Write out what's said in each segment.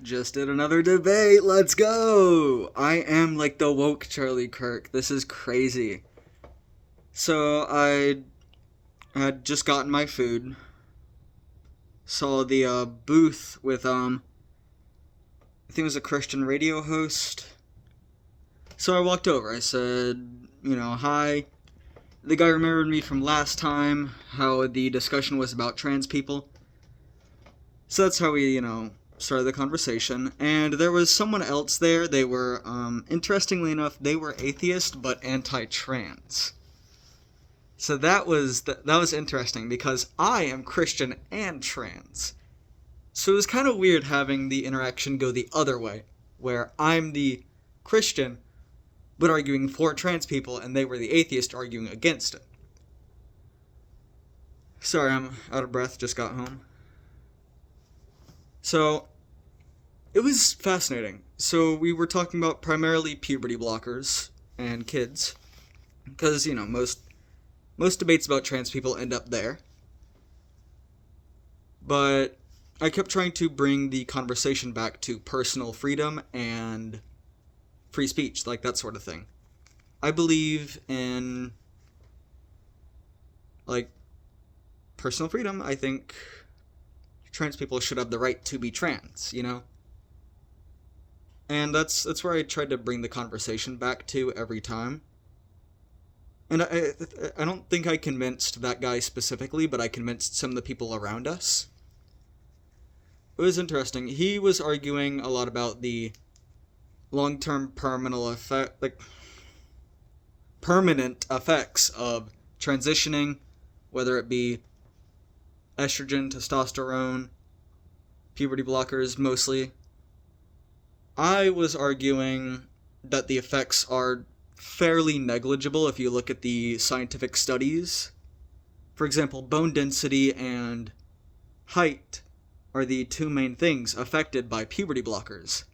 Just did another debate. Let's go. I am like the woke Charlie Kirk. This is crazy. So I had just gotten my food. Saw the booth with I think it was a Christian radio host. So I walked over. I said, hi. The guy remembered me from last time, how the discussion was about trans people. So that's how we, started the conversation. And there was someone else there. They were, interestingly enough, they were atheist but anti-trans. So that was interesting because I am Christian and trans. So it was kind of weird having the interaction go the other way, where I'm the Christian but arguing for trans people, and they were the atheist arguing against it. Sorry, I'm out of breath, just got home. So, it was fascinating. So, we were talking about primarily puberty blockers and kids, because, most debates about trans people end up there. But I kept trying to bring the conversation back to personal freedom and free speech, like that sort of thing. I believe in, personal freedom. I think trans people should have the right to be trans, And that's where I tried to bring the conversation back to every time. And I don't think I convinced that guy specifically, but I convinced some of the people around us. It was interesting. He was arguing a lot about the long-term permanent effects of transitioning, whether it be estrogen, testosterone, puberty blockers mostly. I was arguing that the effects are fairly negligible if you look at the scientific studies. For example, bone density and height are the two main things affected by puberty blockers.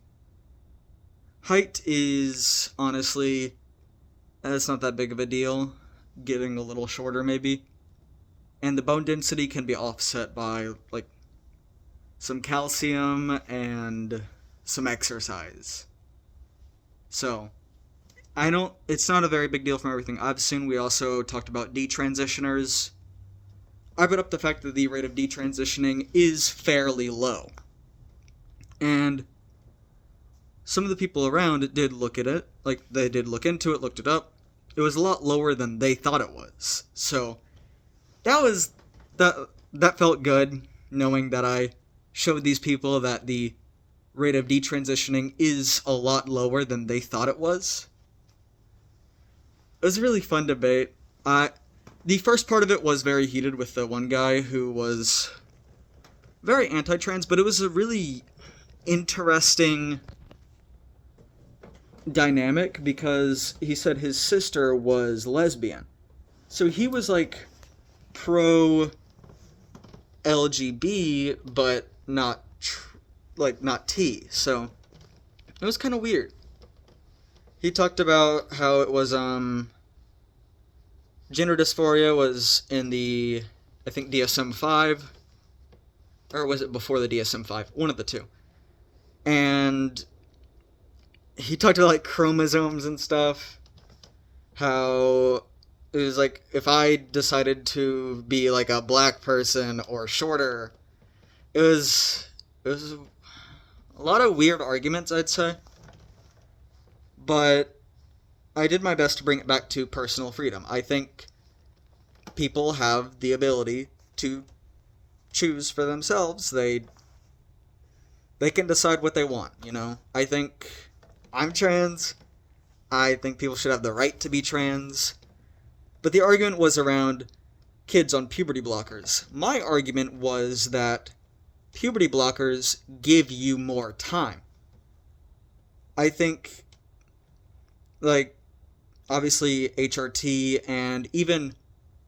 Height is, honestly, it's not that big of a deal. Getting a little shorter, maybe. And the bone density can be offset by, some calcium and some exercise. So, it's not a very big deal from everything I've seen. We also talked about detransitioners. I brought up the fact that the rate of detransitioning is fairly low. And some of the people around did look at it, they did look into it, looked it up. It was a lot lower than they thought it was. So, that felt good, knowing that I showed these people that the rate of detransitioning is a lot lower than they thought it was. It was a really fun debate. The first part of it was very heated with the one guy who was very anti-trans, but it was a really interesting dynamic because he said his sister was lesbian. So he was pro LGB, but not T. So it was kind of weird. He talked about how it was gender dysphoria was in the, I think, DSM-5, or was it before the DSM-5? One of the two. And he talked about chromosomes and stuff, how it was if I decided to be a black person or shorter. It was a lot of weird arguments, I'd say. But I did my best to bring it back to personal freedom. I think people have the ability to choose for themselves. They can decide what they want, I think I'm trans. I think people should have the right to be trans. But the argument was around kids on puberty blockers. My argument was that puberty blockers give you more time. I think, obviously HRT and even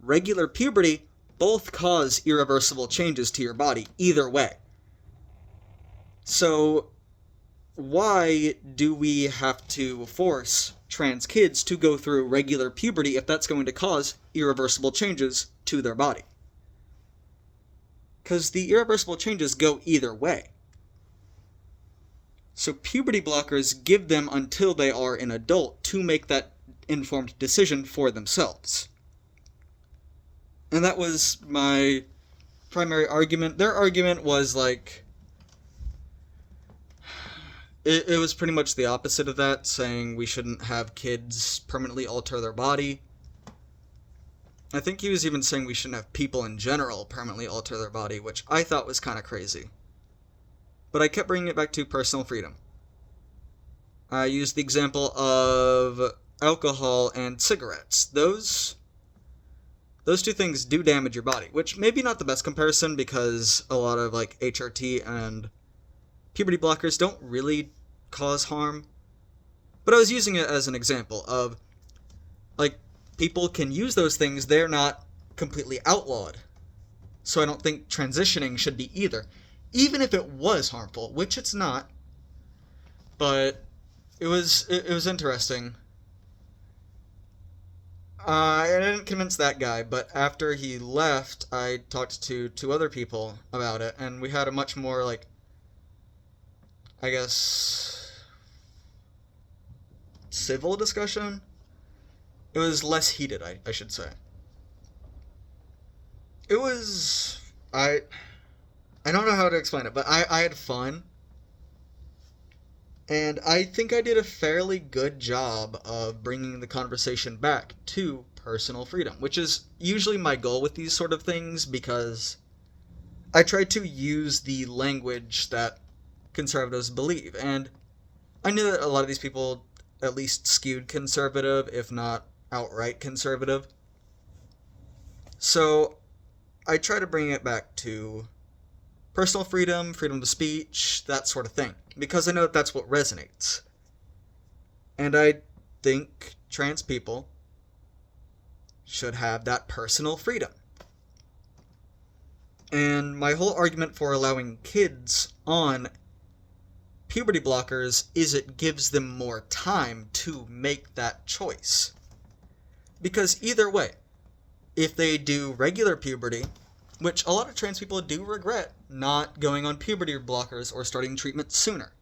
regular puberty both cause irreversible changes to your body, either way. So, why do we have to force trans kids to go through regular puberty if that's going to cause irreversible changes to their body? Because the irreversible changes go either way. So puberty blockers give them until they are an adult to make that informed decision for themselves. And that was my primary argument. Their argument was like, it was pretty much the opposite of that, saying we shouldn't have kids permanently alter their body. I think he was even saying we shouldn't have people in general permanently alter their body, which I thought was kind of crazy. But I kept bringing it back to personal freedom. I used the example of alcohol and cigarettes. Those two things do damage your body, which maybe not the best comparison because a lot of like HRT and puberty blockers don't really cause harm. But I was using it as an example of, like, people can use those things, they're not completely outlawed. So I don't think transitioning should be either. Even if it was harmful, which it's not. But it was interesting. I didn't convince that guy, but after he left, I talked to two other people about it, and we had a much more, like, I guess, civil discussion? It was less heated, I should say. It was... I don't know how to explain it, but I had fun. And I think I did a fairly good job of bringing the conversation back to personal freedom, which is usually my goal with these sort of things, because I try to use the language that conservatives believe, and I knew that a lot of these people at least skewed conservative, if not outright conservative. So I try to bring it back to personal freedom, freedom of speech, that sort of thing, because I know that that's what resonates. And I think trans people should have that personal freedom. And my whole argument for allowing kids on puberty blockers is it gives them more time to make that choice. Because either way, if they do regular puberty, which a lot of trans people do regret not going on puberty blockers or starting treatment sooner,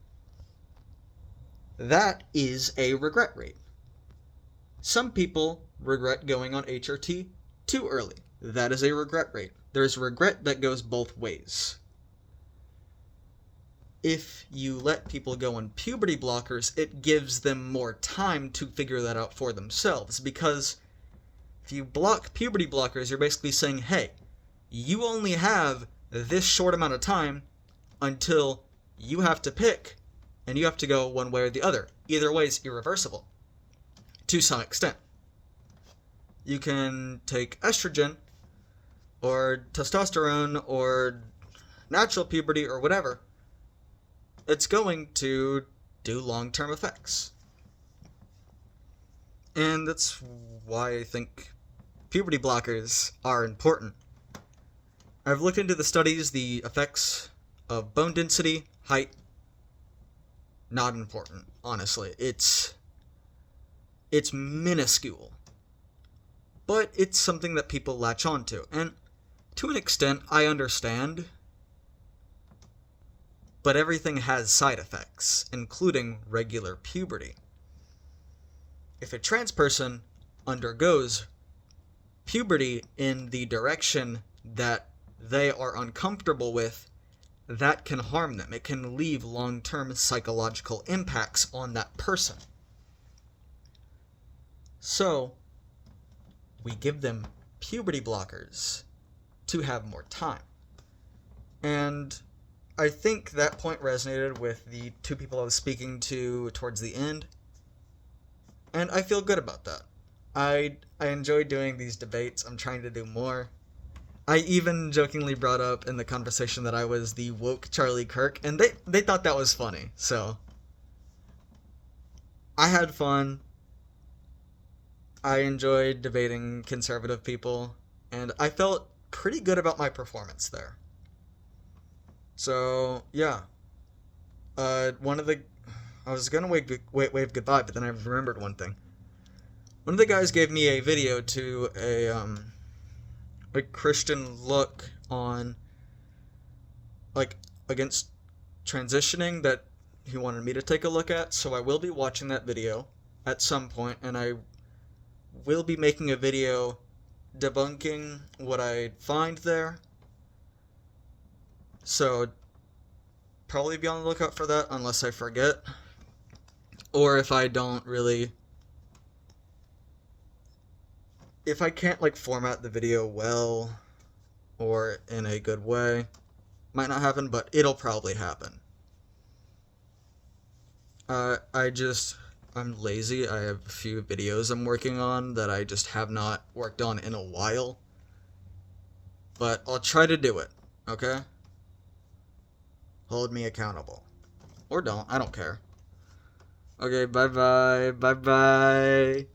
that is a regret rate. Some people regret going on HRT too early. That is a regret rate. There's regret that goes both ways. If you let people go on puberty blockers, it gives them more time to figure that out for themselves, because if you block puberty blockers, you're basically saying, hey, you only have this short amount of time until you have to pick, and you have to go one way or the other. Either way is irreversible, to some extent. You can take estrogen, or testosterone, or natural puberty, or whatever. It's going to do long-term effects. And that's why I think puberty blockers are important. I've looked into the studies, the effects of bone density, height. Not important, honestly. It's minuscule. But it's something that people latch on to. And to an extent, I understand. But everything has side effects, including regular puberty. If a trans person undergoes puberty in the direction that they are uncomfortable with, that can harm them. It can leave long-term psychological impacts on that person. So, we give them puberty blockers to have more time. And I think that point resonated with the two people I was speaking to towards the end. And I feel good about that. I enjoy doing these debates. I'm trying to do more. I even jokingly brought up in the conversation that I was the woke Charlie Kirk, and they thought that was funny, so I had fun. I enjoyed debating conservative people, and I felt pretty good about my performance there. So, yeah. I was gonna wave goodbye, but then I remembered one thing. One of the guys gave me a video to a Christian look on, like, against transitioning that he wanted me to take a look at, so I will be watching that video at some point, and I will be making a video debunking what I find there. So probably be on the lookout for that unless I forget, or if I don't really, if I can't like format the video well or in a good way. Might not happen, but it'll probably happen. I'm lazy. I have a few videos I'm working on that I just have not worked on in a while. But I'll try to do it, okay? Hold me accountable. Or don't, I don't care. Okay, bye-bye, bye-bye.